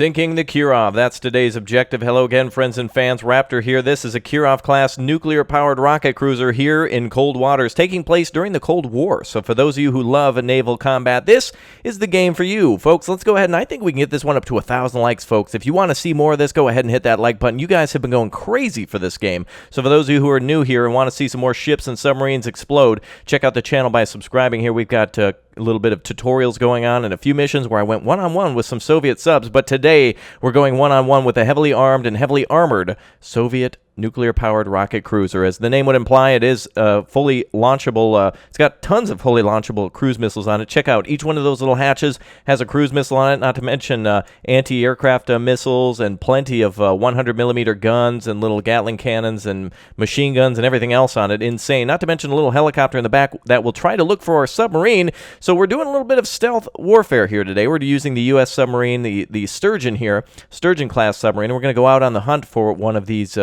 Sinking the Kirov. That's today's objective. Hello again, friends and fans. Raptor here. This is a Kirov-class nuclear-powered rocket cruiser here in cold waters, taking place during the Cold War. So for those of you who love naval combat, this is the game for you. Folks, let's go ahead, and I think we can get this one up to 1,000 likes, folks. If you want to see more of this, go ahead and hit that like button. You guys have been going crazy for this game. So for those of you who are new here and want to see some more ships and submarines explode, check out the channel by subscribing here. We've got a little bit of tutorials going on and a few missions where I went one-on-one with some Soviet subs, but today we're going one-on-one with a heavily armed and heavily armored Soviet nuclear-powered rocket cruiser. As the name would imply, it is fully launchable. It's got tons of fully launchable cruise missiles on it. Check out, each one of those little hatches has a cruise missile on it, not to mention anti-aircraft missiles and plenty of 100mm guns and little Gatling cannons and machine guns and everything else on it. Insane. Not to mention a little helicopter in the back that will try to look for our submarine. So we're doing a little bit of stealth warfare here today. We're using the U.S. submarine, the Sturgeon here, Sturgeon-class submarine. We're going to go out on the hunt for one of these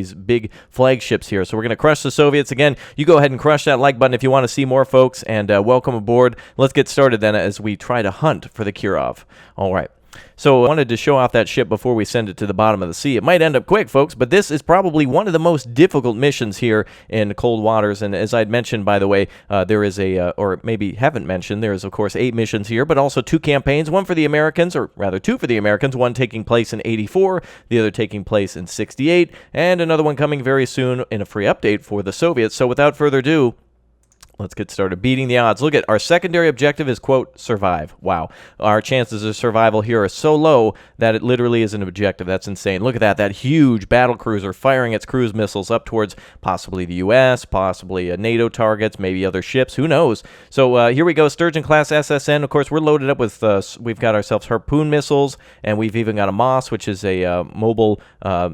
big flagships here. So we're going to crush the Soviets. Again, you go ahead and crush that like button if you want to see more, folks, and welcome aboard. Let's get started then as we try to hunt for the Kirov. All right. So I wanted to show off that ship before we send it to the bottom of the sea. It might end up quick, folks, but this is probably one of the most difficult missions here in cold waters. And as I'd mentioned, by the way, there is or maybe haven't mentioned, there is, of course, 8 missions here, but also 2 campaigns, one for the Americans, or rather 2 for the Americans, one taking place in 84, the other taking place in 68, and another one coming very soon in a free update for the Soviets. So without further ado, let's get started beating the odds. Look at our secondary objective is, quote, survive. Wow. Our chances of survival here are so low that it literally is an objective. That's insane. Look at that huge battle cruiser firing its cruise missiles up towards possibly the U.S., possibly NATO targets, maybe other ships. Who knows? So here we go. Sturgeon-class SSN. Of course, we're loaded up with, we've got ourselves Harpoon missiles, and we've even got a MOS, which is a mobile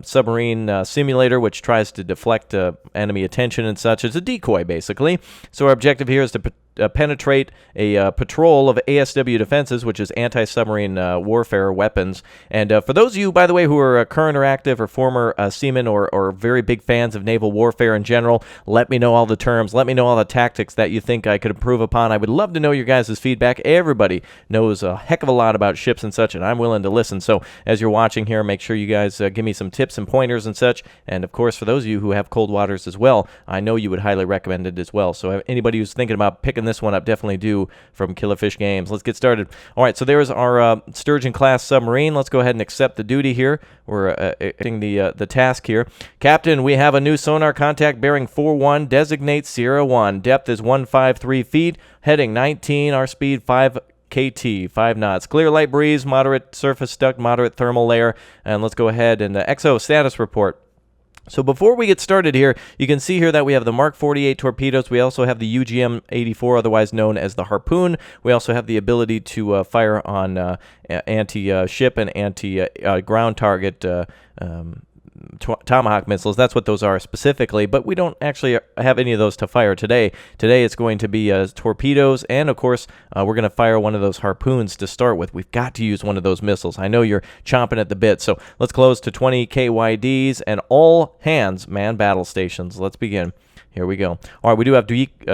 submarine simulator, which tries to deflect enemy attention and such. It's a decoy, basically. So our objective here is to penetrate a patrol of ASW defenses, which is anti-submarine warfare weapons. And for those of you, by the way, who are current or active or former seamen or very big fans of naval warfare in general, let me know all the terms. Let me know all the tactics that you think I could improve upon. I would love to know your guys' feedback. Everybody knows a heck of a lot about ships and such, and I'm willing to listen. So as you're watching here, make sure you guys give me some tips and pointers and such. And of course, for those of you who have cold waters as well, I know you would highly recommend it as well. So anybody who's thinking about picking this one up, definitely do, from Killerfish Games. Let's get started. All right, so there's our Sturgeon-class submarine. Let's go ahead and accept the duty here. We're accepting the task here. Captain, we have a new sonar contact bearing 41, designate Sierra 1. Depth is 153 feet, heading 19, our speed 5 KT, 5 knots. Clear light breeze, moderate surface duct, moderate thermal layer. And let's go ahead and XO status report. So before we get started here, you can see here that we have the Mark 48 torpedoes. We also have the UGM-84, otherwise known as the Harpoon. We also have the ability to fire on anti-ship and anti-ground target Tomahawk missiles. That's what those are specifically, but we don't actually have any of those to fire today. Today it's going to be torpedoes, and of course we're going to fire one of those Harpoons to start with. We've got to use one of those missiles. I know you're chomping at the bit, so let's close to 20 KYDs and all hands man battle stations. Let's begin. Here we go. All right, we do have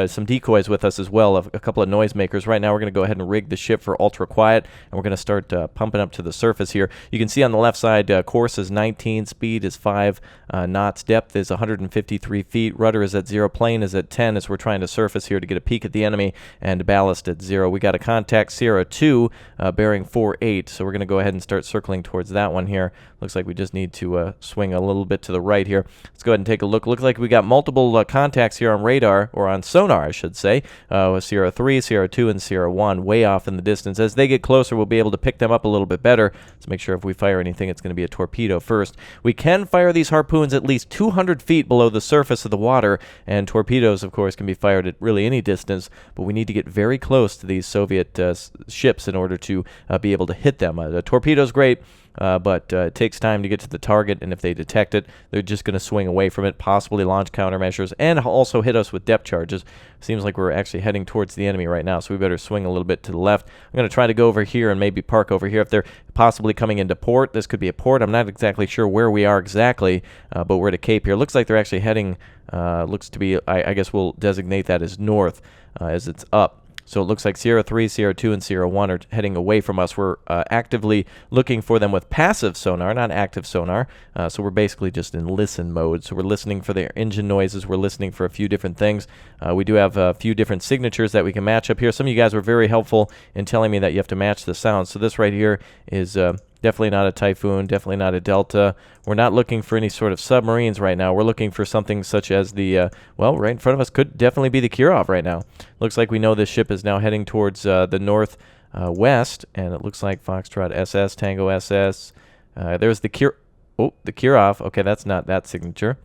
some decoys with us as well, a couple of noisemakers. Right now, we're going to go ahead and rig the ship for ultra quiet, and we're going to start pumping up to the surface here. You can see on the left side, course is 19, speed is 5 knots, depth is 153 feet, rudder is at 0, plane is at 10 as we're trying to surface here to get a peek at the enemy, and ballast at 0. We got a contact Sierra 2 bearing 48, so we're going to go ahead and start circling towards that one here. Looks like we just need to swing a little bit to the right here. Let's go ahead and take a look. Looks like we got multiple contacts here on radar, or on sonar, I should say, with Sierra 3, Sierra 2, and Sierra 1 way off in the distance. As they get closer, we'll be able to pick them up a little bit better. Let's make sure if we fire anything, it's going to be a torpedo first. We can fire these Harpoons at least 200 feet below the surface of the water, and torpedoes, of course, can be fired at really any distance, but we need to get very close to these Soviet ships in order to be able to hit them. The torpedo's great. But it takes time to get to the target, and if they detect it, they're just going to swing away from it, possibly launch countermeasures, and also hit us with depth charges. Seems like we're actually heading towards the enemy right now, so we better swing a little bit to the left. I'm going to try to go over here and maybe park over here. If they're possibly coming into port, this could be a port. I'm not exactly sure where we are exactly, but we're at a cape here. Looks like they're actually heading, looks to be, I guess we'll designate that as north, as it's up. So it looks like Sierra 3, Sierra 2, and Sierra 1 are heading away from us. We're actively looking for them with passive sonar, not active sonar. So we're basically just in listen mode. So we're listening for their engine noises. We're listening for a few different things. We do have a few different signatures that we can match up here. Some of you guys were very helpful in telling me that you have to match the sound. So this right here is definitely not a Typhoon, definitely not a Delta. We're not looking for any sort of submarines right now. We're looking for something such as the, well, right in front of us could definitely be the Kirov right now. Looks like we know this ship is now heading towards the north west, and it looks like Foxtrot SS, Tango SS. There's the Kirov. Okay, that's not that signature.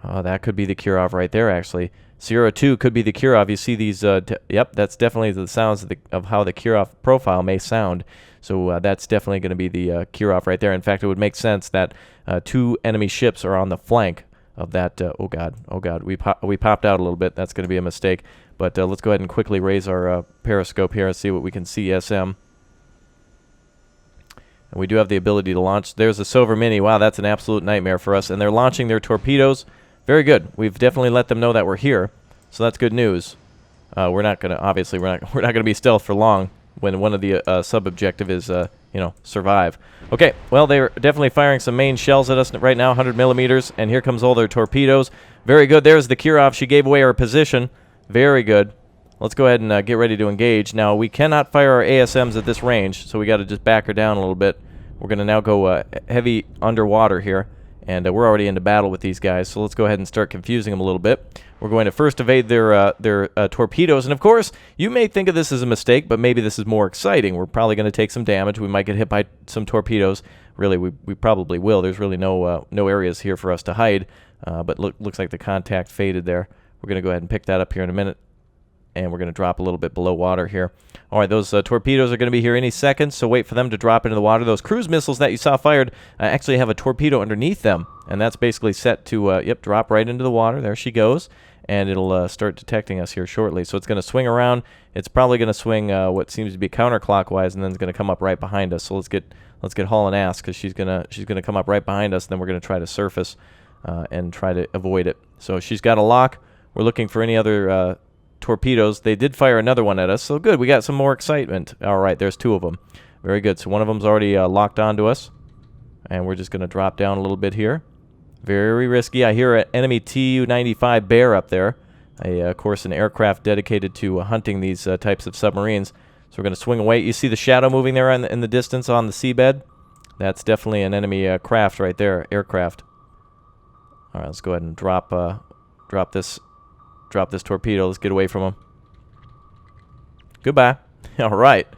That could be the Kirov right there, actually. Sierra 2 could be the Kirov. You see these, yep, that's definitely the sounds of how the Kirov profile may sound. So that's definitely going to be the Kirov right there. In fact, it would make sense that 2 enemy ships are on the flank of that. Oh God, we popped out a little bit. That's going to be a mistake. But let's go ahead and quickly raise our periscope here and see what we can see. SM. And we do have the ability to launch. There's a Silver Mini. Wow, that's an absolute nightmare for us. And they're launching their torpedoes. Very good. We've definitely let them know that we're here. So that's good news. We're not going to, obviously, we're not going to be stealth for long when one of the sub-objective is, survive. Okay, well, they're definitely firing some main shells at us right now, 100 millimeters, and here comes all their torpedoes. Very good. There's the Kirov. She gave away her position. Very good. Let's go ahead and get ready to engage. Now, we cannot fire our ASMs at this range, so we got to just back her down a little bit. We're going to now go heavy underwater here, and we're already into battle with these guys, so let's go ahead and start confusing them a little bit. We're going to first evade their torpedoes, and of course, you may think of this as a mistake, but maybe this is more exciting. We're probably going to take some damage. We might get hit by some torpedoes. Really, we probably will. There's really no areas here for us to hide, but looks like the contact faded there. We're going to go ahead and pick that up here in a minute, and we're going to drop a little bit below water here. All right, those torpedoes are going to be here any second, so wait for them to drop into the water. Those cruise missiles that you saw fired actually have a torpedo underneath them, and that's basically set to, drop right into the water. There she goes, and it'll start detecting us here shortly. So it's going to swing around. It's probably going to swing what seems to be counterclockwise, and then it's going to come up right behind us. So let's get hauling ass, because she's gonna come up right behind us, and then we're going to try to surface and try to avoid it. So she's got a lock. We're looking for any other torpedoes. They did fire another one at us, so good. We got some more excitement. All right, there's 2 of them. Very good. So one of them's already locked onto us, and we're just going to drop down a little bit here. Very risky. I hear an enemy Tu-95 Bear up there. Of course, an aircraft dedicated to hunting these types of submarines. So we're going to swing away. You see the shadow moving there in the distance on the seabed? That's definitely an enemy craft right there, aircraft. All right, let's go ahead and drop this torpedo. Let's get away from him. Goodbye. All right.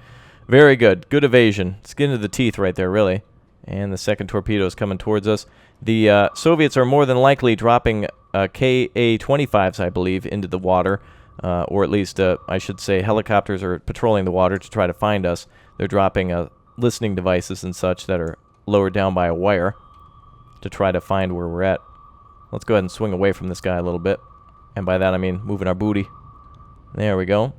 Very good. Good evasion. Skin to the teeth right there, really. And the second torpedo is coming towards us. The Soviets are more than likely dropping Ka-25s, I believe, into the water. Or at least, I should say, helicopters are patrolling the water to try to find us. They're dropping listening devices and such that are lowered down by a wire to try to find where we're at. Let's go ahead and swing away from this guy a little bit. And by that, I mean moving our booty. There we go.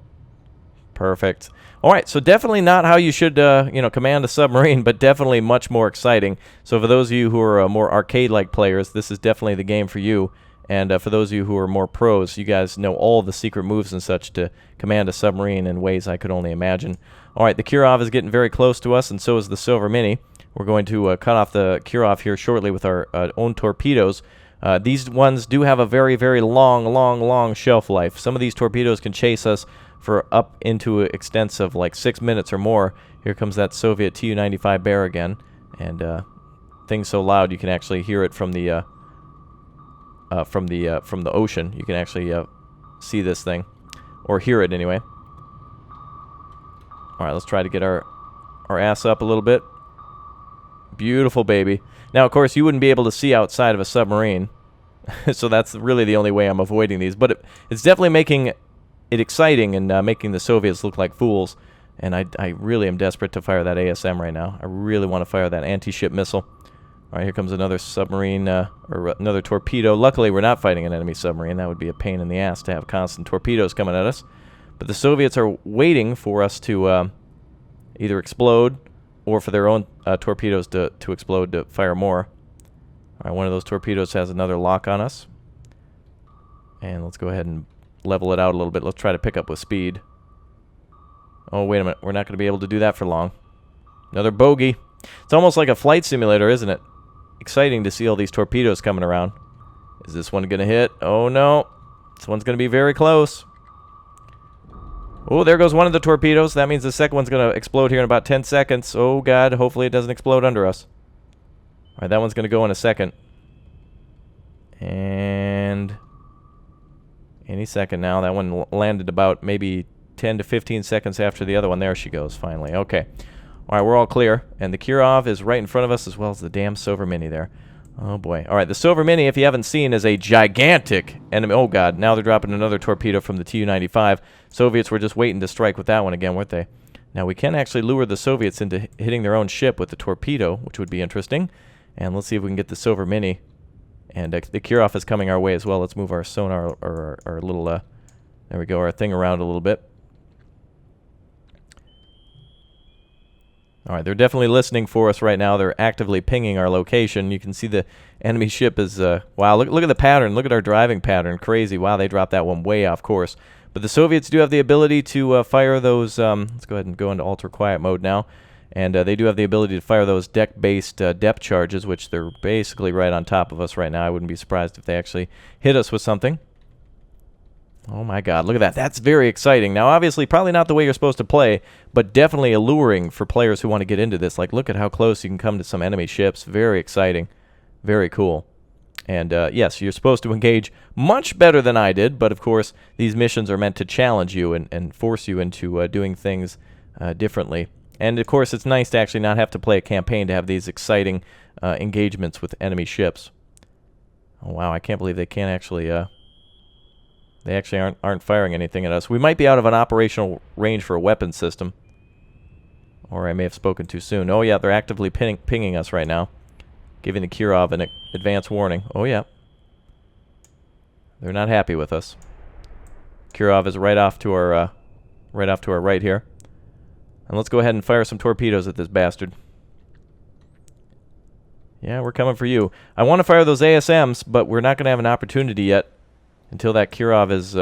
Perfect. All right, so definitely not how you should, command a submarine, but definitely much more exciting. So for those of you who are more arcade-like players, this is definitely the game for you. And for those of you who are more pros, you guys know all the secret moves and such to command a submarine in ways I could only imagine. All right, the Kirov is getting very close to us, and so is the Silver Mini. We're going to cut off the Kirov here shortly with our own torpedoes. These ones do have a very, very long shelf life. Some of these torpedoes can chase us for up into extents of like 6 minutes or more. Here comes that Soviet Tu-95 Bear again, and things so loud you can actually hear it from the ocean. You can actually see this thing, or hear it anyway. All right, let's try to get our ass up a little bit. Beautiful baby. Now, of course, you wouldn't be able to see outside of a submarine, so that's really the only way I'm avoiding these. But it's definitely making it exciting and making the Soviets look like fools. And I really am desperate to fire that ASM right now. I really want to fire that anti-ship missile. All right, here comes another submarine, or another torpedo. Luckily, we're not fighting an enemy submarine. That would be a pain in the ass to have constant torpedoes coming at us. But the Soviets are waiting for us to either explode or for their own torpedoes to explode to fire more. All right, one of those torpedoes has another lock on us. And let's go ahead and level it out a little bit. Let's try to pick up with speed. Oh, wait a minute. We're not going to be able to do that for long. Another bogey. It's almost like a flight simulator, isn't it? Exciting to see all these torpedoes coming around. Is this one going to hit? Oh, no. This one's going to be very close. Oh, there goes one of the torpedoes. That means the second one's going to explode here in about 10 seconds. Oh, God. Hopefully it doesn't explode under us. All right, that one's going to go in a second. And any second now. That one landed about maybe 10 to 15 seconds after the other one. There she goes, finally. Okay. All right, we're all clear. And the Kirov is right in front of us, as well as the damn Silver Mini there. Oh, boy. All right, the Silver Mini, if you haven't seen, is a gigantic enemy. Oh, God. Now they're dropping another torpedo from the Tu-95. Soviets were just waiting to strike with that one again, weren't they? Now, we can actually lure the Soviets into hitting their own ship with the torpedo, which would be interesting. And let's see if we can get the Silver Mini. And the Kirov is coming our way as well. Let's move our sonar, or our little, there we go, our thing around a little bit. All right, they're definitely listening for us right now. They're actively pinging our location. You can see the enemy ship is, wow, look at the pattern. Look at our driving pattern. Crazy. Wow, they dropped that one way off course. But the Soviets do have the ability to fire those, let's go ahead and go into ultra quiet mode now. And they do have the ability to fire those deck-based depth charges, which they're basically right on top of us right now. I wouldn't be surprised if they actually hit us with something. Oh, my God. Look at that. That's very exciting. Now, obviously, probably not the way you're supposed to play, but definitely alluring for players who want to get into this. Like, look at how close you can come to some enemy ships. Very exciting. Very cool. And, yes, you're supposed to engage much better than I did, but, of course, these missions are meant to challenge you and force you into doing things differently. And, of course, it's nice to actually not have to play a campaign to have these exciting engagements with enemy ships. Oh, wow. I can't believe they can't actually... They actually aren't firing anything at us. We might be out of an operational range for a weapons system. Or I may have spoken too soon. Oh, yeah, they're actively pinging us right now. Giving the Kirov an advance warning. Oh, yeah. They're not happy with us. Kirov is right off to our right here. And let's go ahead and fire some torpedoes at this bastard. Yeah, we're coming for you. I want to fire those ASMs, but we're not going to have an opportunity yet. Until that Kirov is,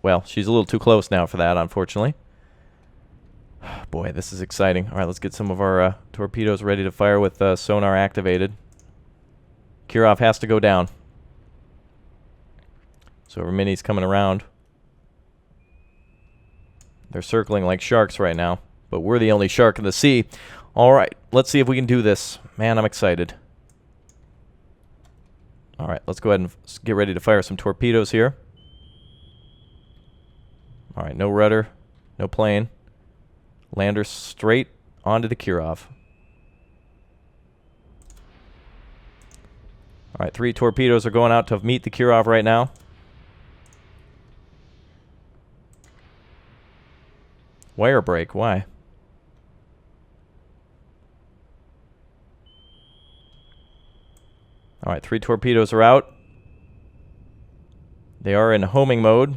well, she's a little too close now for that, unfortunately. Boy, this is exciting. All right, let's get some of our torpedoes ready to fire with sonar activated. Kirov has to go down. So our Mini's coming around. They're circling like sharks right now, but we're the only shark in the sea. All right, let's see if we can do this. Man, I'm excited. All right, let's go ahead and get ready to fire some torpedoes here. All right, no rudder, no plane. Lander straight onto the Kirov. All right, 3 torpedoes are going out to meet the Kirov right now. Wire break, why? All right, 3 torpedoes are out. They are in homing mode.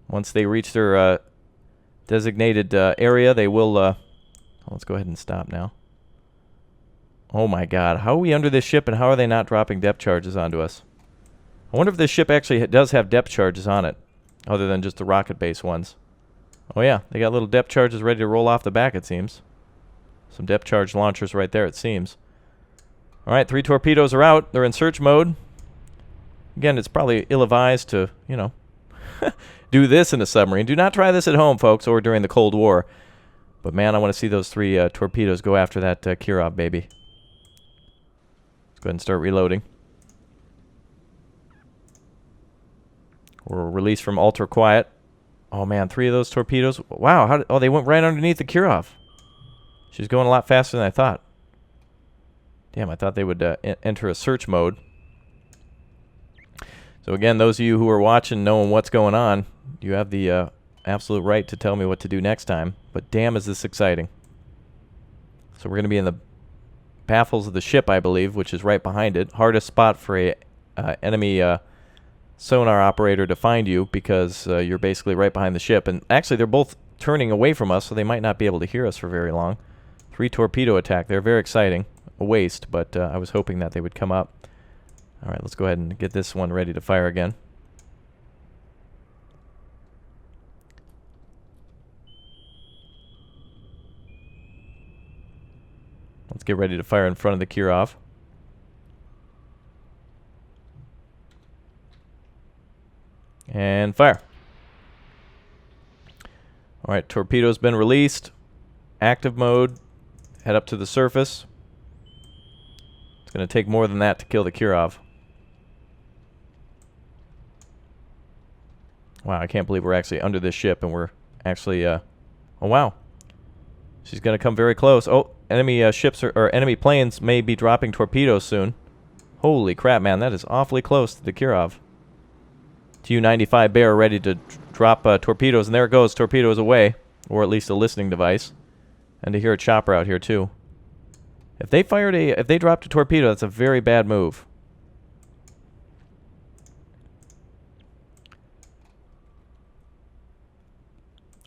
Once they reach their designated area, they will... let's go ahead and stop now. Oh my God, how are we under this ship and how are they not dropping depth charges onto us? I wonder if this ship actually does have depth charges on it, other than just the rocket-based ones. Oh yeah, they got little depth charges ready to roll off the back, it seems. Some depth charge launchers right there, it seems. All right, 3 torpedoes are out. They're in search mode. Again, it's probably ill-advised to, you know, do this in a submarine. Do not try this at home, folks, or during the Cold War. But, man, I want to see those 3 torpedoes go after that Kirov baby. Let's go ahead and start reloading. We're released from ultra quiet. Oh, man, 3 of those torpedoes. Wow, oh, they went right underneath the Kirov. She's going a lot faster than I thought. Damn, I thought they would enter a search mode. So again, those of you who are watching, knowing what's going on, you have the absolute right to tell me what to do next time. But damn, is this exciting. So we're going to be in the baffles of the ship, I believe, which is right behind it. Hardest spot for a enemy sonar operator to find you because you're basically right behind the ship. And actually, they're both turning away from us, so they might not be able to hear us for very long. 3 torpedo attack. They're very exciting. A waste, but I was hoping that they would come up. All right, let's go ahead and get this one ready to fire again. Let's get ready to fire in front of the Kirov. And fire. Alright, torpedo's been released. Active mode. Head up to the surface. It's going to take more than that to kill the Kirov. Wow, I can't believe we're actually under this ship and we're actually, oh wow. She's going to come very close. Oh, enemy ships or enemy planes may be dropping torpedoes soon. Holy crap, man, that is awfully close to the Kirov. Tu-95 Bear ready to drop torpedoes, and there it goes, torpedoes away, or at least a listening device. And to hear a chopper out here too. If they dropped a torpedo, that's a very bad move.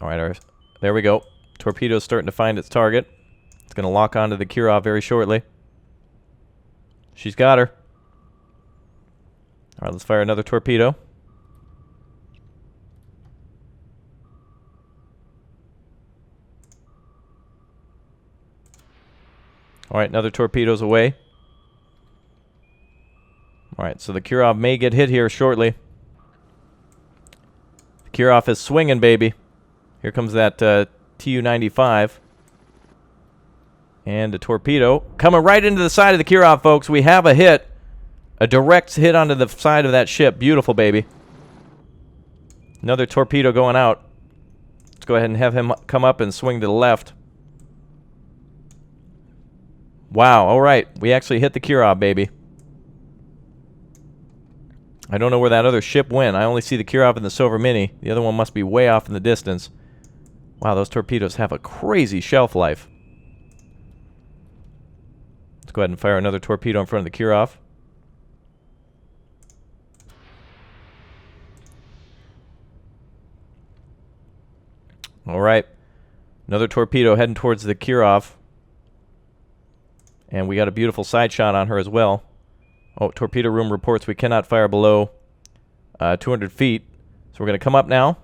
Alright, there we go. Torpedo's starting to find its target. It's going to lock onto the Kirov very shortly. She's got her. Alright, let's fire another torpedo. Alright, another torpedo's away. Alright, so the Kirov may get hit here shortly. The Kirov is swinging, baby. Here comes that Tu-95. And a torpedo. Coming right into the side of the Kirov, folks. We have a hit. A direct hit onto the side of that ship. Beautiful, baby. Another torpedo going out. Let's go ahead and have him come up and swing to the left. Wow, alright. We actually hit the Kirov, baby. I don't know where that other ship went. I only see the Kirov and the Silver Mini. The other one must be way off in the distance. Wow, those torpedoes have a crazy shelf life. Let's go ahead and fire another torpedo in front of the Kirov. Alright. Another torpedo heading towards the Kirov. And we got a beautiful side shot on her as well. Oh, torpedo room reports we cannot fire below 200 feet. So we're going to come up now.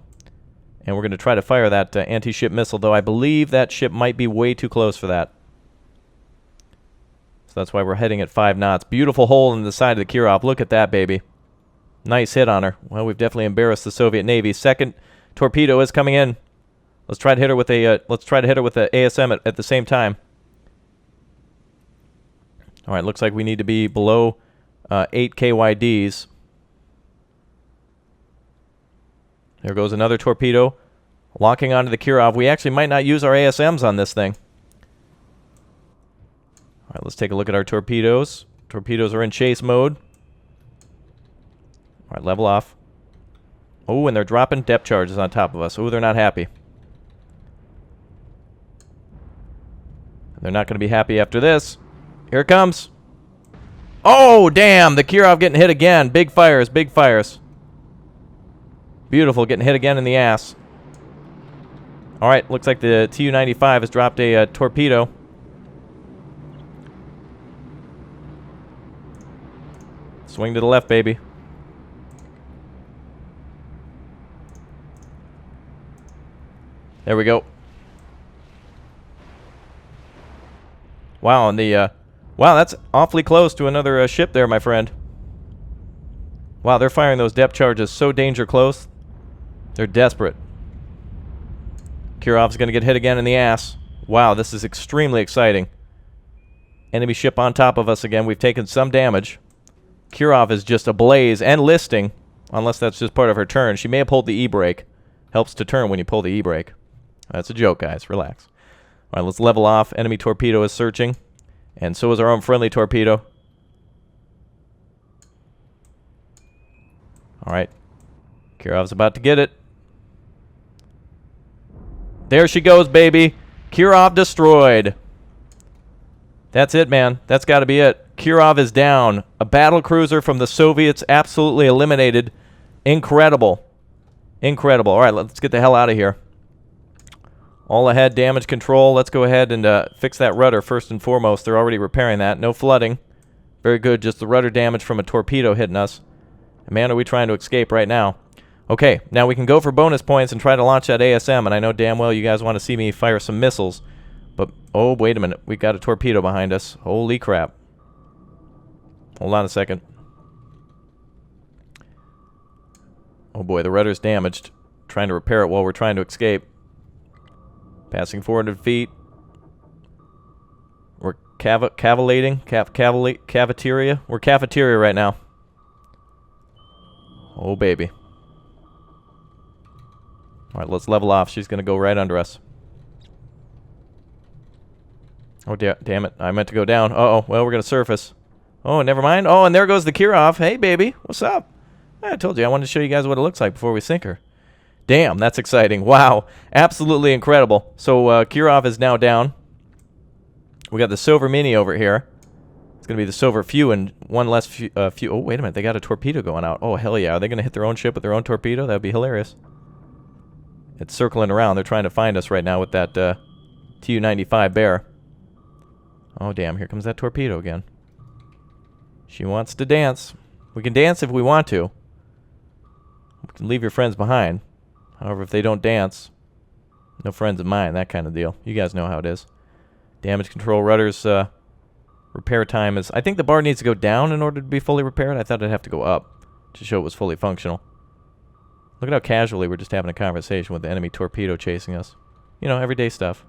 And we're going to try to fire that anti-ship missile, though I believe that ship might be way too close for that. So that's why we're heading at 5 knots. Beautiful hole in the side of the Kirov. Look at that, baby. Nice hit on her. Well, we've definitely embarrassed the Soviet Navy. Second torpedo is coming in. Let's try to hit her with a ASM at the same time. All right, looks like we need to be below 8 KYDs. There goes another torpedo, locking onto the Kirov. We actually might not use our ASMs on this thing. All right, let's take a look at our torpedoes. Torpedoes are in chase mode. All right, level off. Oh, and they're dropping depth charges on top of us. Oh, they're not happy. They're not going to be happy after this. Here it comes. Oh, damn. The Kirov getting hit again. Big fires, big fires. Beautiful, getting hit again in the ass. All right, looks like the Tu-95 has dropped a torpedo. Swing to the left, baby. There we go. Wow, and the wow, that's awfully close to another ship there, my friend. Wow, they're firing those depth charges so danger close. They're desperate. Kirov's going to get hit again in the ass. Wow, this is extremely exciting. Enemy ship on top of us again. We've taken some damage. Kirov is just ablaze and listing, unless that's just part of her turn. She may have pulled the E-brake. Helps to turn when you pull the E-brake. That's a joke, guys. Relax. All right, let's level off. Enemy torpedo is searching, and so is our own friendly torpedo. All right. Kirov's about to get it. There she goes, baby. Kirov destroyed. That's it, man. That's got to be it. Kirov is down. A battle cruiser from the Soviets absolutely eliminated. Incredible. Incredible. All right, let's get the hell out of here. All ahead, damage control. Let's go ahead and fix that rudder first and foremost. They're already repairing that. No flooding. Very good. Just the rudder damage from a torpedo hitting us. And man, are we trying to escape right now. Okay, now we can go for bonus points and try to launch that ASM, and I know damn well you guys want to see me fire some missiles. But, oh, wait a minute. We got a torpedo behind us. Holy crap. Hold on a second. Oh boy, the rudder's damaged. Trying to repair it while we're trying to escape. Passing 400 feet. We're cavalating. Cafeteria. We're cafeteria right now. Oh, baby. Alright, let's level off. She's going to go right under us. Oh, damn it. I meant to go down. Uh-oh. Well, we're going to surface. Oh, never mind. Oh, and there goes the Kirov. Hey, baby. What's up? I told you. I wanted to show you guys what it looks like before we sink her. Damn, that's exciting. Wow. Absolutely incredible. So, Kirov is now down. We got the Silver Mini over here. It's going to be the Silver Few and one less few. Oh, wait a minute. They got a torpedo going out. Oh, hell yeah. Are they going to hit their own ship with their own torpedo? That would be hilarious. It's circling around. They're trying to find us right now with that Tu-95 Bear. Oh, damn. Here comes that torpedo again. She wants to dance. We can dance if we want to. We can leave your friends behind. However, if they don't dance, no friends of mine, that kind of deal. You guys know how it is. Damage control rudders, repair time is... I think the bar needs to go down in order to be fully repaired. I thought it'd have to go up to show it was fully functional. Look at how casually we're just having a conversation with the enemy torpedo chasing us. You know, everyday stuff.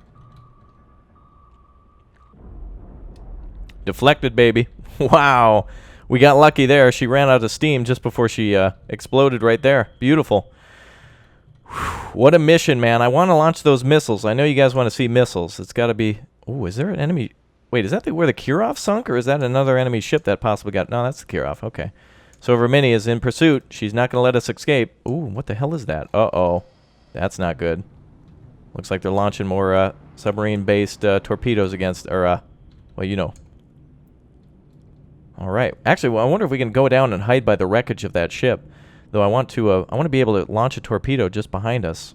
Deflected, baby. Wow. We got lucky there. She ran out of steam just before she exploded right there. Beautiful. What a mission, man. I want to launch those missiles. I know you guys want to see missiles. It's got to be... Oh, is there an enemy... Wait, is that where the Kirov sunk, or is that another enemy ship that possibly got... No, that's the Kirov. Okay. Silver Mini is in pursuit. She's not going to let us escape. Ooh, what the hell is that? Uh-oh. That's not good. Looks like they're launching more submarine-based torpedoes against... Or, well, you know... All right. Actually, well, I wonder if we can go down and hide by the wreckage of that ship. Though I want to be able to launch a torpedo just behind us.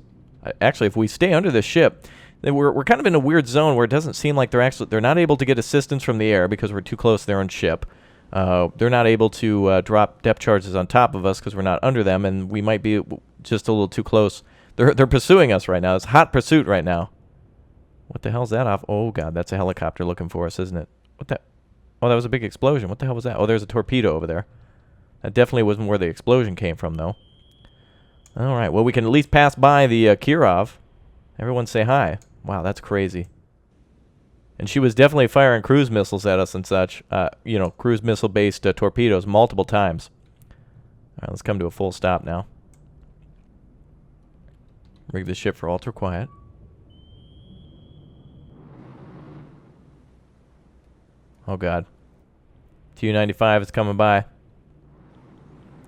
Actually, if we stay under the ship, then we're kind of in a weird zone where it doesn't seem like they're not able to get assistance from the air because we're too close to their own ship. They're not able to drop depth charges on top of us because we're not under them, and we might be just a little too close. They're pursuing us right now. It's hot pursuit right now. What the hell's that off? Oh god, that's a helicopter looking for us, isn't it? What the? Oh, that was a big explosion. What the hell was that? Oh, there's a torpedo over there. That definitely wasn't where the explosion came from, though. All right. Well, we can at least pass by the Kirov. Everyone say hi. Wow, that's crazy. And she was definitely firing cruise missiles at us and such. You know, cruise missile-based torpedoes multiple times. All right, let's come to a full stop now. Rig the ship for ultra quiet. Oh, God. Tu-95 is coming by.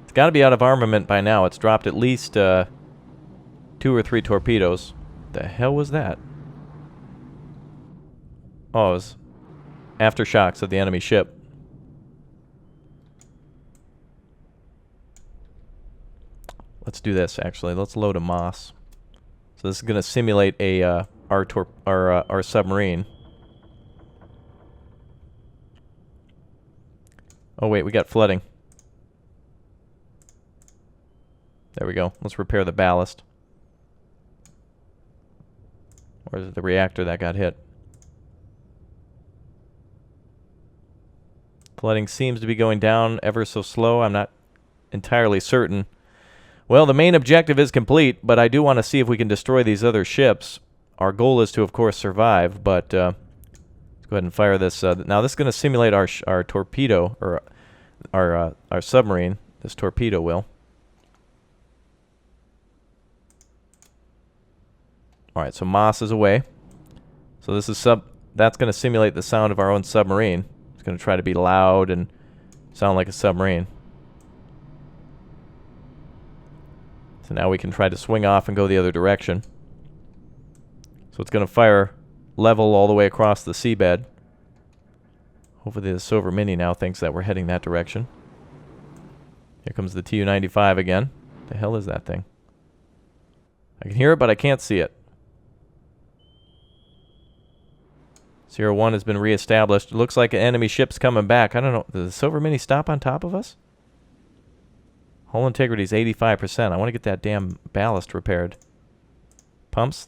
It's got to be out of armament by now. It's dropped at least 2 or 3 torpedoes. The hell was that? Oh, it was aftershocks of the enemy ship. Let's do this, actually. Let's load a Moss. So this is going to simulate a our submarine. Oh, wait, we got flooding. There we go. Let's repair the ballast. Or is it the reactor that got hit? Flooding seems to be going down ever so slow. I'm not entirely certain. Well, the main objective is complete, but I do want to see if we can destroy these other ships. Our goal is to, of course, survive, but... let's go ahead and fire this. Now this is going to simulate our torpedo, or our submarine. This torpedo will. All right, so Moss is away. So this is that's going to simulate the sound of our own submarine. It's going to try to be loud and sound like a submarine. So now we can try to swing off and go the other direction. So it's going to fire level all the way across the seabed. Hopefully the Silver Mini now thinks that we're heading that direction. Here comes the Tu-95 again. The hell is that thing? I can hear it, but I can't see it. Sierra 1 has been reestablished. It looks like an enemy ship's coming back. I don't know. Does the Silver Mini stop on top of us? Hull integrity is 85%. I want to get that damn ballast repaired. Pumps.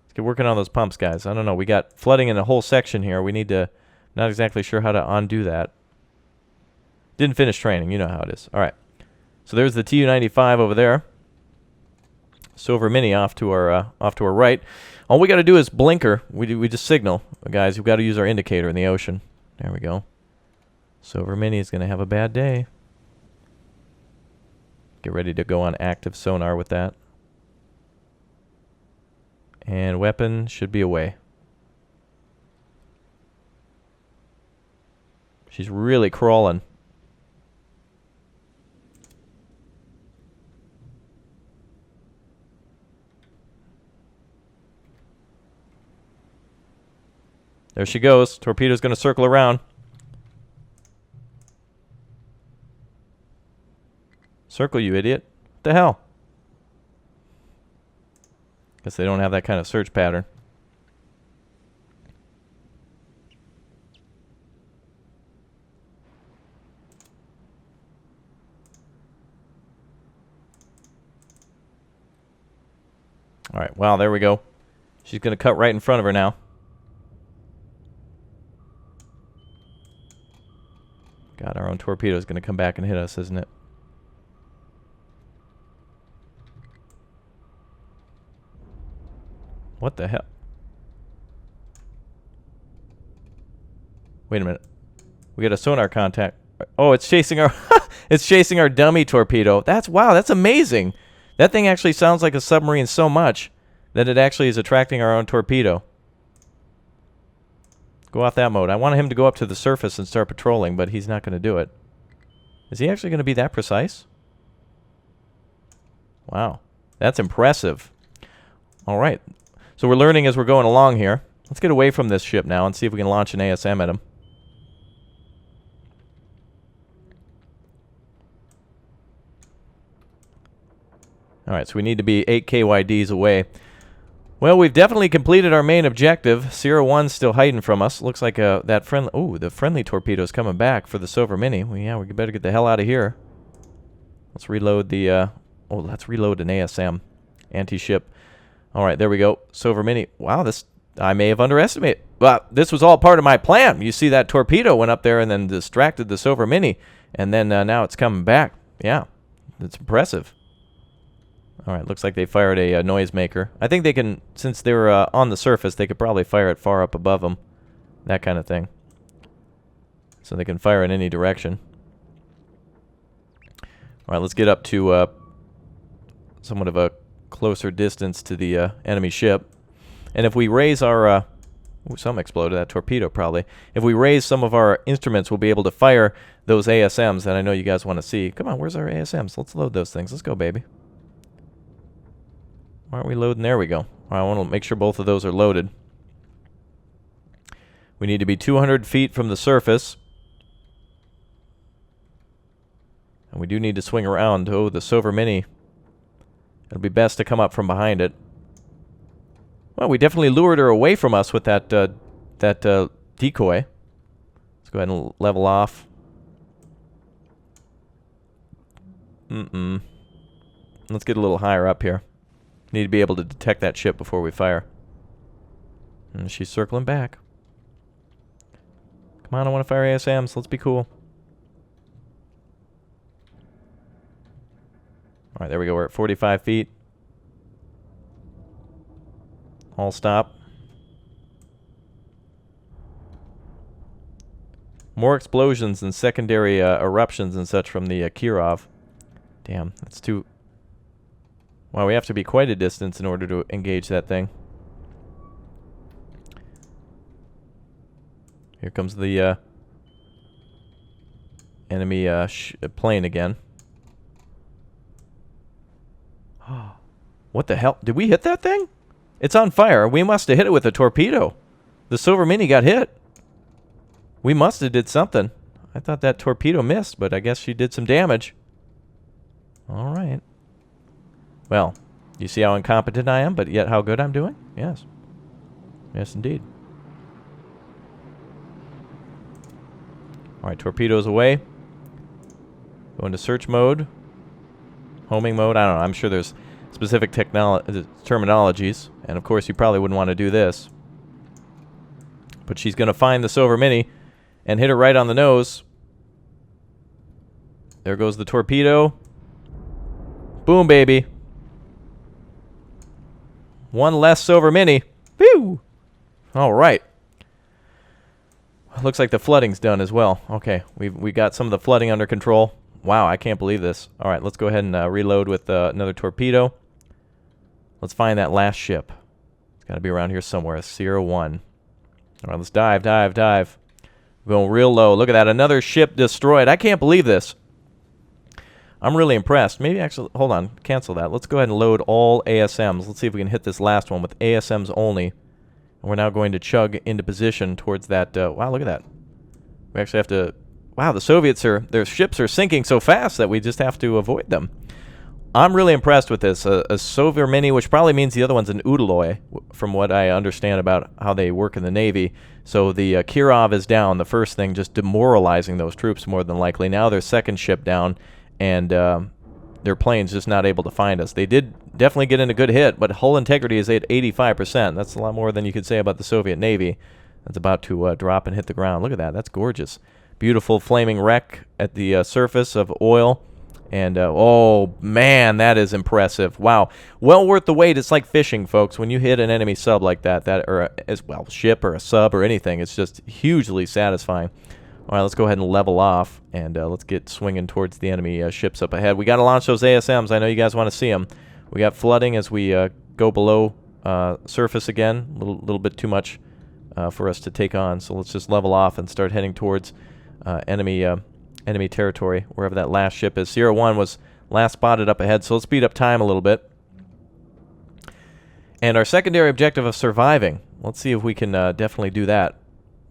Let's Get working on those pumps, guys. I don't know. We got flooding in a whole section here. We need to... Not exactly sure how to undo that. Didn't finish training. You know how it is. All right. So there's the Tu-95 over there. Silver Mini off to our right. All we got to do is blinker. We just signal. Guys, we've got to use our indicator in the ocean. There we go. Silver Mini is going to have a bad day. Get ready to go on active sonar with that. And weapon should be away. She's really crawling. There she goes. Torpedo's going to circle around. Circle, you idiot. What the hell? Guess they don't have that kind of search pattern. All right, wow, there we go. She's going to cut right in front of her now. God, our own torpedo is going to come back and hit us, isn't it? What the hell? Wait a minute. We got a sonar contact. Oh, it's chasing our it's chasing our dummy torpedo. Wow, that's amazing. That thing actually sounds like a submarine so much that it actually is attracting our own torpedo. Go off that mode. I wanted him to go up to the surface and start patrolling, but he's not going to do it. Is he actually going to be that precise? Wow. That's impressive. All right. So we're learning as we're going along here. Let's get away from this ship now and see if we can launch an ASM at him. All right, so we need to be 8 KYDs away. Well, we've definitely completed our main objective. Sierra 1's still hiding from us. Looks like that friendly... Oh, the friendly torpedo's coming back for the Silver Mini. Well, yeah, we better get the hell out of here. Let's reload the... Oh, let's reload an ASM. Anti-ship. All right, there we go. Silver Mini. Wow, this... I may have underestimated. But this was all part of my plan. You see that torpedo went up there and then distracted the Silver Mini. And then now it's coming back. Yeah, it's impressive. All right, looks like they fired a noisemaker. I think they can, since they were on the surface, they could probably fire it far up above them. That kind of thing. So they can fire in any direction. All right, let's get up to somewhat of a closer distance to the enemy ship. And if we raise our... ooh, something exploded. That torpedo, probably. If we raise some of our instruments, we'll be able to fire those ASMs that I know you guys want to see. Come on, where's our ASMs? Let's load those things. Let's go, baby. Why aren't we loading? There we go. All right, I want to make sure both of those are loaded. We need to be 200 feet from the surface. And we do need to swing around. Oh, the Silver Mini. It'll be best to come up from behind it. Well, we definitely lured her away from us with that decoy. Let's go ahead and level off. Let's get a little higher up here. Need to be able to detect that ship before we fire. And she's circling back. Come on, I want to fire ASMs. Let's be cool. All right, there we go. We're at 45 feet. All stop. More explosions and secondary eruptions and such from the Kirov. Damn, that's too... Wow, we have to be quite a distance in order to engage that thing. Here comes the enemy plane again. What the hell? Did we hit that thing? It's on fire. We must have hit it with a torpedo. The Silver Mini got hit. We must have did something. I thought that torpedo missed, but I guess she did some damage. All right. Well, you see how incompetent I am, but yet how good I'm doing? Yes. Yes, indeed. All right, torpedoes away. Go into search mode. Homing mode. I don't know. I'm sure there's specific terminologies. And, of course, you probably wouldn't want to do this. But she's going to find the Silver Mini and hit her right on the nose. There goes the torpedo. Boom, baby. One less Silver Mini. Whew! All right. Looks like the flooding's done as well. Okay, we got some of the flooding under control. Wow, I can't believe this. All right, let's go ahead and reload with another torpedo. Let's find that last ship. It's got to be around here somewhere. Sierra 1. All right, let's dive, dive, dive. We're going real low. Look at that. Another ship destroyed. I can't believe this. I'm really impressed. Maybe actually, hold on. Cancel that. Let's go ahead and load all ASMs. Let's see if we can hit this last one with ASMs only. And we're now going to chug into position towards that. Wow, look at that. We actually have to... Wow, the Soviets their ships are sinking so fast that we just have to avoid them. I'm really impressed with this. A Silver Mini, which probably means the other one's an Udaloy, from what I understand about how they work in the Navy. So the Kirov is down, the first thing, just demoralizing those troops more than likely. Now their second ship down, and their plane's just not able to find us. They did definitely get in a good hit, but hull integrity is at 85%. That's a lot more than you could say about the Soviet Navy. That's about to drop and hit the ground. Look at that. That's gorgeous. Beautiful flaming wreck at the surface of oil. And, oh, man, that is impressive. Wow. Well worth the wait. It's like fishing, folks. When you hit an enemy sub like that, or as well, ship or a sub or anything, it's just hugely satisfying. All right, let's go ahead and level off, and let's get swinging towards the enemy ships up ahead. We got to launch those ASMs. I know you guys want to see them. We got flooding as we go below surface again. A little bit too much for us to take on, so let's just level off and start heading towards enemy territory, wherever that last ship is. Sierra 1 was last spotted up ahead, so let's speed up time a little bit. And our secondary objective of surviving. Let's see if we can definitely do that.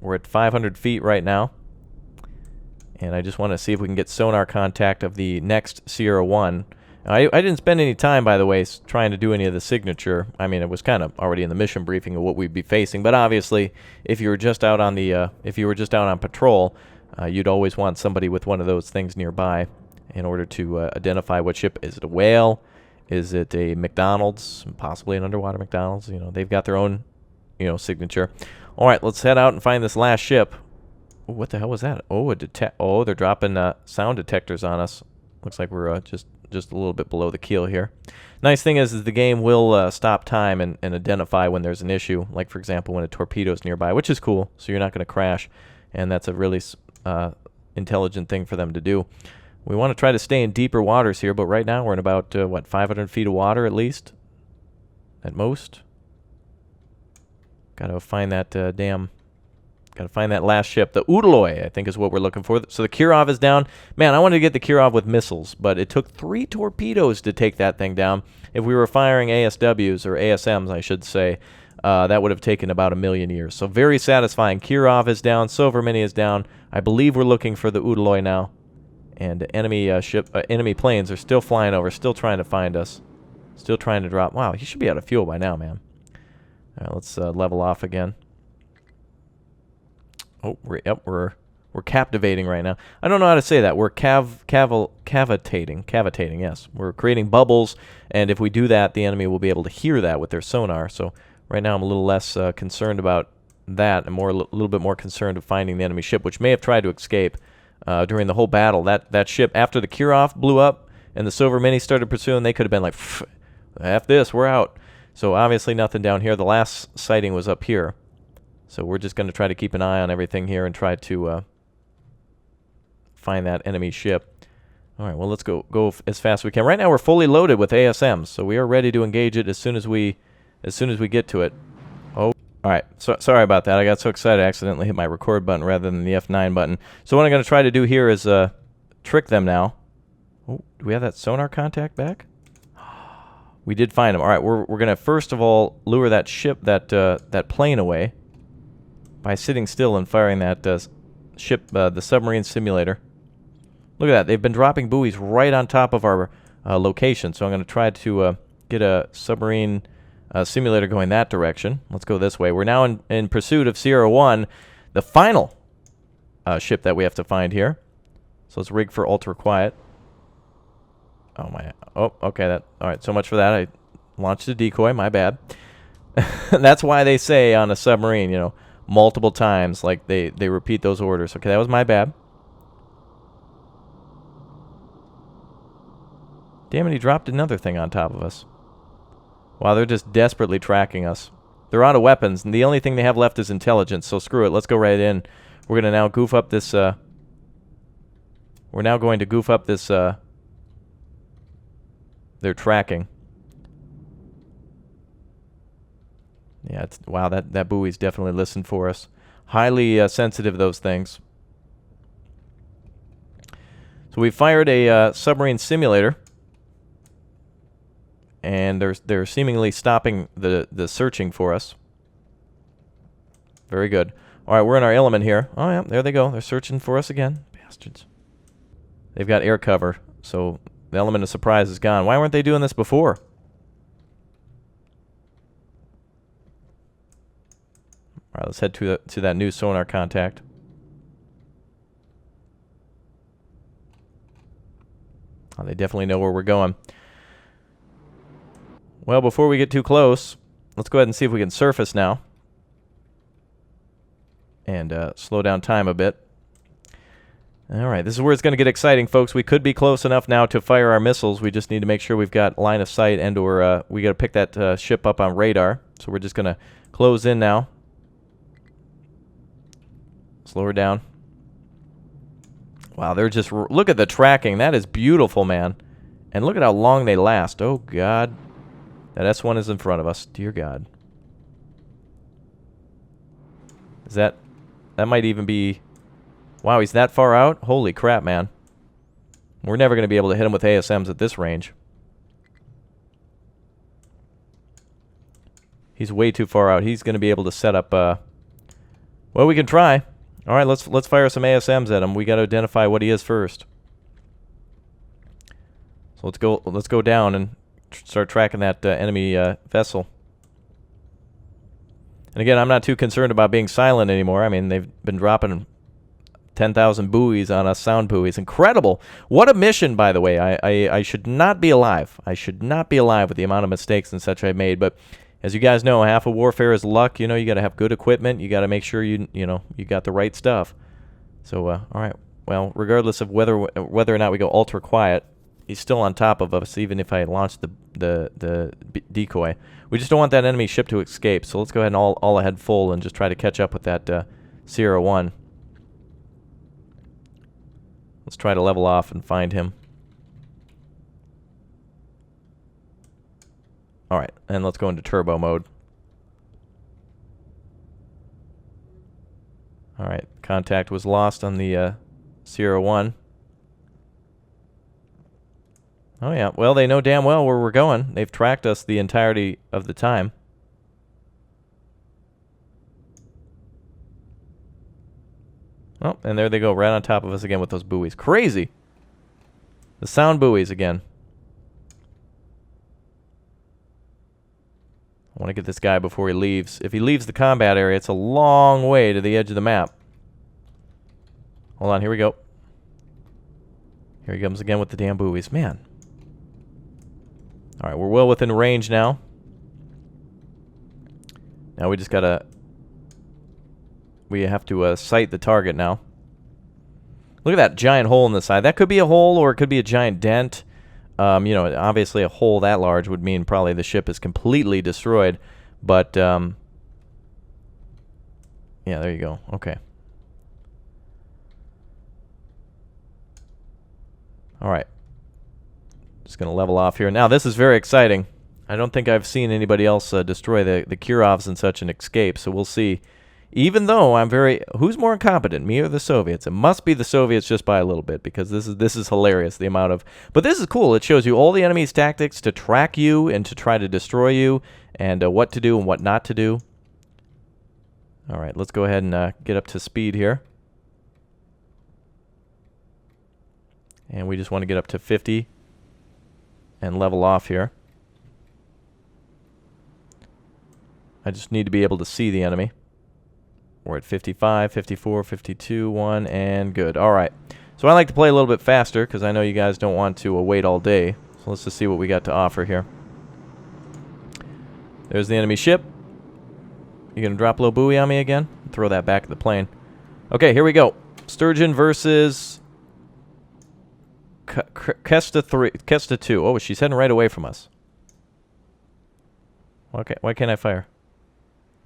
We're at 500 feet right now. And I just want to see if we can get sonar contact of the next Sierra 1. I didn't spend any time, by the way, trying to do any of the signature. I mean, it was kind of already in the mission briefing of what we'd be facing. But obviously, if you were just out on patrol, you'd always want somebody with one of those things nearby in order to identify what ship. Is it a whale? Is it a McDonald's? Possibly an underwater McDonald's. You know, they've got their own, signature. All right, let's head out and find this last ship. Ooh, what the hell was that? Oh, they're dropping sound detectors on us. Looks like we're just a little bit below the keel here. Nice thing is the game will stop time and identify when there's an issue. Like, for example, when a torpedo's nearby, which is cool, so you're not going to crash. And that's a really intelligent thing for them to do. We want to try to stay in deeper waters here, but right now we're in about, 500 feet of water at least? At most? Gotta find that Gotta find that last ship. The Udaloy, I think, is what we're looking for. So the Kirov is down. Man, I wanted to get the Kirov with missiles, but it took 3 torpedoes to take that thing down. If we were firing ASWs, or ASMs, I should say, that would have taken about 1,000,000 years. So very satisfying. Kirov is down. Silver Mini is down. I believe we're looking for the Udaloy now. And enemy planes are still flying over, still trying to find us. Still trying to drop. Wow, he should be out of fuel by now, man. All right, let's level off again. Oh, we're captivating right now. I don't know how to say that. We're cavitating, yes. We're creating bubbles, and if we do that, the enemy will be able to hear that with their sonar. So right now I'm a little less concerned about that, and a little bit more concerned of finding the enemy ship, which may have tried to escape during the whole battle. That ship, after the Kirov blew up and the Silver Mini started pursuing, they could have been like, F this, we're out. So obviously nothing down here. The last sighting was up here. So we're just going to try to keep an eye on everything here and try to find that enemy ship. All right, well, let's go as fast as we can. Right now we're fully loaded with ASMs, so we are ready to engage it as soon as we get to it. Oh, all right. So sorry about that. I got so excited I accidentally hit my record button rather than the F9 button. So what I'm going to try to do here is trick them now. Oh, do we have that sonar contact back? We did find them. All right, we're going to first of all lure that ship, that plane away, by sitting still and firing that ship, the submarine simulator. Look at that. They've been dropping buoys right on top of our location. So I'm going to try to get a submarine simulator going that direction. Let's go this way. We're now in pursuit of Sierra 1, the final ship that we have to find here. So let's rig for ultra quiet. Oh, my. Oh, okay. All right. So much for that. I launched a decoy. My bad. That's why they say on a submarine, you know, multiple times, like they repeat those orders. Okay, that was my bad. Damn it, he dropped another thing on top of us. Wow, they're just desperately tracking us. They're out of weapons, and the only thing they have left is intelligence, so screw it. Let's go right in. We're going to now goof up this, We're now going to goof up this, their tracking. Yeah, it's, wow, that buoy's definitely listened for us. Highly sensitive, those things. So we fired a submarine simulator. And they're seemingly stopping the searching for us. Very good. All right, we're in our element here. Oh, yeah, there they go. They're searching for us again. Bastards. They've got air cover, so the element of surprise is gone. Why weren't they doing this before? All right, let's head to that new sonar contact. Oh, they definitely know where we're going. Well, before we get too close, let's go ahead and see if we can surface now. And slow down time a bit. All right, this is where it's going to get exciting, folks. We could be close enough now to fire our missiles. We just need to make sure we've got line of sight, and or we got to pick that ship up on radar. So we're just going to close in now. Slow her down. Wow, they're just... Look at the tracking. That is beautiful, man. And look at how long they last. Oh, God. That S1 is in front of us. Dear God. Is that... That might even be... Wow, he's that far out? Holy crap, man. We're never going to be able to hit him with ASMs at this range. He's way too far out. He's going to be able to set up... Well, we can try. All right, let's fire some ASMs at him. We got to identify what he is first. So let's go down and start tracking that enemy vessel. And again, I'm not too concerned about being silent anymore. I mean, they've been dropping 10,000 buoys on us, sound buoys. Incredible. What a mission, by the way. I should not be alive. I should not be alive with the amount of mistakes and such I've made. But as you guys know, half of warfare is luck. You know, you got to have good equipment. You got to make sure you got the right stuff. So, all right. Well, regardless of whether or not we go ultra quiet, he's still on top of us, even if I launch the decoy. We just don't want that enemy ship to escape. So let's go ahead and all ahead full and just try to catch up with that Sierra 1. Let's try to level off and find him. All right, and let's go into turbo mode. All right, contact was lost on the Sierra 1. Oh, yeah. Well, they know damn well where we're going. They've tracked us the entirety of the time. Oh, and there they go, right on top of us again with those buoys. Crazy! The sound buoys again. I want to get this guy before he leaves. If he leaves the combat area, it's a long way to the edge of the map. Hold on, here we go. Here he comes again with the damn buoys. Man. Alright, we're well within range now. Now we just gotta... We have to sight the target now. Look at that giant hole in the side. That could be a hole or it could be a giant dent. Obviously a hole that large would mean probably the ship is completely destroyed. But, yeah, there you go. Okay. Alright. Just going to level off here. Now, this is very exciting. I don't think I've seen anybody else destroy the Kirovs and such and escape, so we'll see. Even though I'm very... Who's more incompetent, me or the Soviets? It must be the Soviets just by a little bit, because this is hilarious, the amount of... But this is cool. It shows you all the enemy's tactics to track you and to try to destroy you, and what to do and what not to do. All right, let's go ahead and get up to speed here. And we just want to get up to 50 and level off here. I just need to be able to see the enemy. We're at 55, 54, 52, 1, and good. All right. So I like to play a little bit faster because I know you guys don't want to wait all day. So let's just see what we got to offer here. There's the enemy ship. You gonna drop low buoy on me again? Throw that back at the plane. Okay, here we go. Sturgeon versus Kesta 2. Oh, she's heading right away from us. Okay, why can't I fire?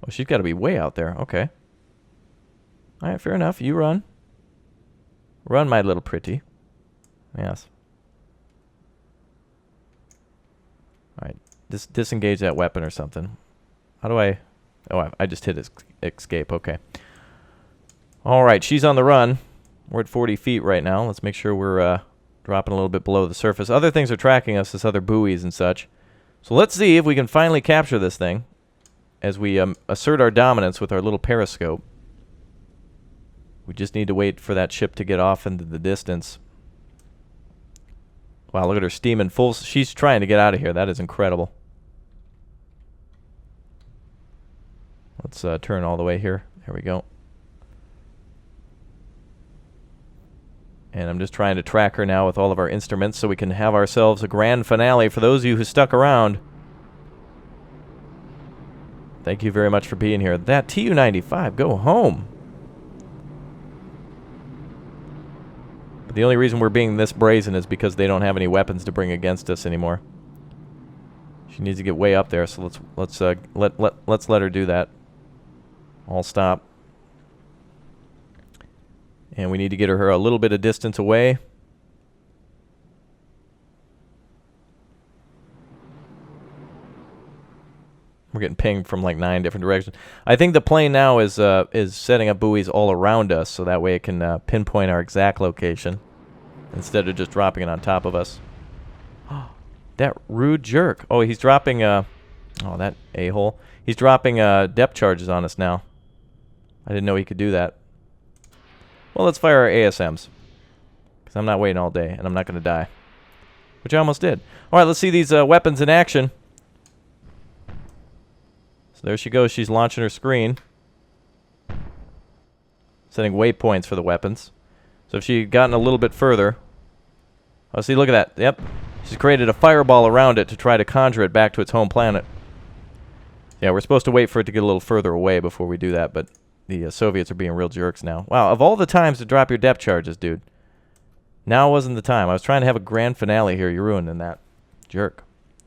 Oh, she's got to be way out there. Okay. All right, fair enough. You run. Run, my little pretty. Yes. All right. Disengage that weapon or something. How do I... Oh, I just hit escape. Okay. All right, she's on the run. We're at 40 feet right now. Let's make sure we're dropping a little bit below the surface. Other things are tracking us, this other buoys and such. So let's see if we can finally capture this thing as we assert our dominance with our little periscope. We just need to wait for that ship to get off into the distance. Wow, look at her steaming full. She's trying to get out of here. That is incredible. Let's turn all the way here. There we go. And I'm just trying to track her now with all of our instruments so we can have ourselves a grand finale. For those of you who stuck around, thank you very much for being here. That Tu-95, go home. But the only reason we're being this brazen is because they don't have any weapons to bring against us anymore. She needs to get way up there, so let's let her do that. I'll stop. And we need to get her a little bit of distance away. We're getting pinged from like 9 different directions. I think the plane now is setting up buoys all around us, so that way it can pinpoint our exact location instead of just dropping it on top of us. That rude jerk. Oh, he's dropping oh, that a-hole. He's dropping depth charges on us now. I didn't know he could do that. Well, let's fire our ASMs, because I'm not waiting all day, and I'm not going to die. Which I almost did. All right, let's see these weapons in action. So there she goes. She's launching her screen. Setting waypoints for the weapons. So if she had gotten a little bit further... Oh, see, look at that. Yep. She's created a fireball around it to try to conjure it back to its home planet. Yeah, we're supposed to wait for it to get a little further away before we do that, but the Soviets are being real jerks now. Wow, of all the times to drop your depth charges, dude. Now wasn't the time. I was trying to have a grand finale here. You're ruining that. Jerk.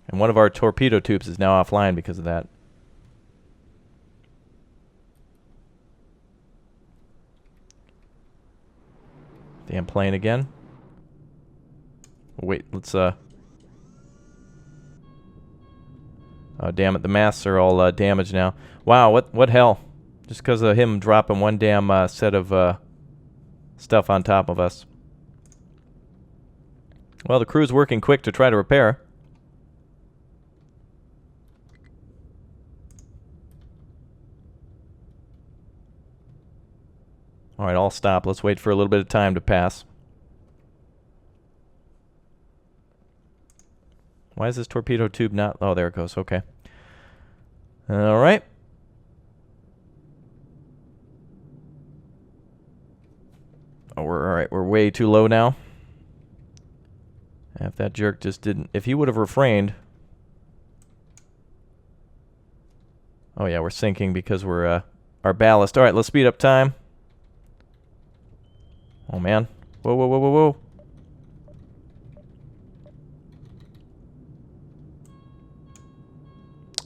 And one of our torpedo tubes is now offline because of that. Damn plane again. Wait, let's oh, damn it, the masts are all damaged now. Wow, what hell? Just because of him dropping one damn set of stuff on top of us. Well, the crew's working quick to try to repair. Alright, I'll stop. Let's wait for a little bit of time to pass. Why is this torpedo tube not... Oh, there it goes. Okay. Alright. Oh, alright. We're way too low now. If that jerk just didn't... If he would have refrained... Oh, yeah, we're sinking because we're... our ballast. Alright, let's speed up time. Oh, man. Whoa, whoa, whoa, whoa, whoa.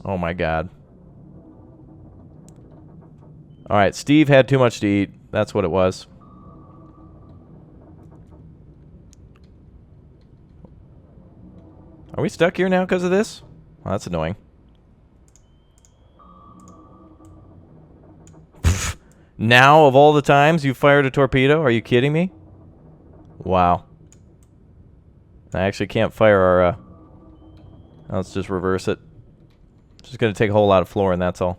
Oh, my God. All right, Steve had too much to eat. That's what it was. Are we stuck here now because of this? Well, that's annoying. Now, of all the times you fired a torpedo? Are you kidding me? Wow. I actually can't fire our... let's just reverse it. It's just going to take a whole lot of flooring, that's all.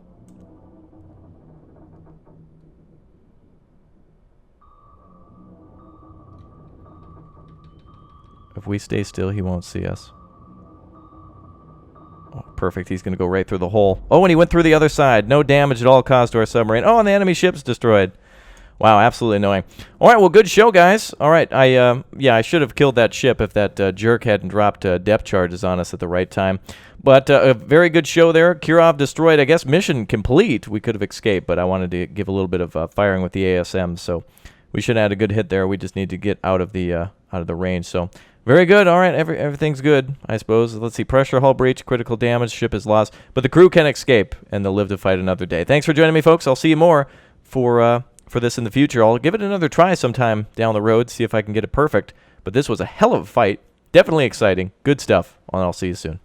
If we stay still, he won't see us. Oh, perfect. He's going to go right through the hole. Oh, and he went through the other side. No damage at all caused to our submarine. Oh, and the enemy ship's destroyed. Wow, absolutely annoying. All right, well, good show, guys. All right, yeah, I should have killed that ship if that jerk hadn't dropped depth charges on us at the right time. But a very good show there. Kirov destroyed, I guess, mission complete. We could have escaped, but I wanted to give a little bit of firing with the ASM, so we should have had a good hit there. We just need to get out of the range. So very good. All right, everything's good, I suppose. Let's see. Pressure hull breach, critical damage, ship is lost, but the crew can escape and they'll live to fight another day. Thanks for joining me, folks. I'll see you more for this in the future. I'll give it another try sometime down the road, see if I can get it perfect. But this was a hell of a fight. Definitely exciting. Good stuff. And I'll see you soon.